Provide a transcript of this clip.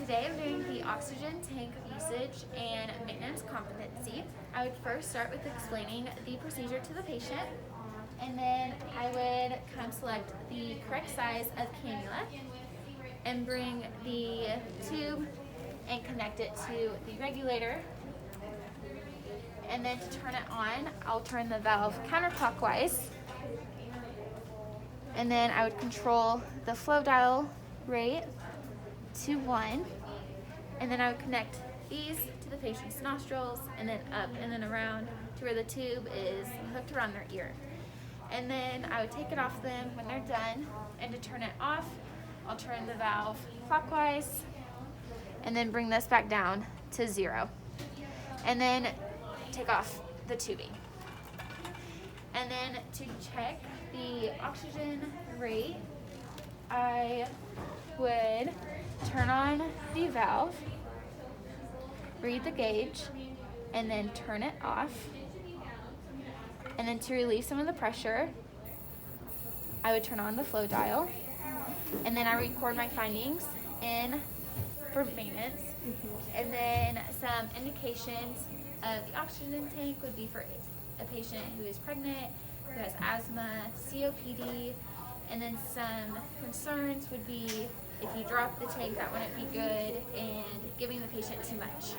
Today I'm doing the oxygen tank usage and maintenance competency. I would first start with explaining the procedure to the patient, and then I would select the correct size of cannula and bring the tube and connect it to the regulator. And then to turn it on, I'll turn the valve counterclockwise, and then I would control the flow dial rate to 1, and then I would connect these to the patient's nostrils and then up and then around to where the tube is hooked around their ear. And then I would take it off them when they're done, and to turn it off, I'll turn the valve clockwise and then bring this back down to 0. And then take off the tubing. And then to check the oxygen rate, I would turn on the valve, read the gauge, and then turn it off. And then to relieve some of the pressure, I would turn on the flow dial, and then I record my findings for maintenance. And then some indications of the oxygen tank would be for a patient who is pregnant, who has asthma, COPD, and then some concerns would be if you drop the tank, that wouldn't be good, and giving the patient too much.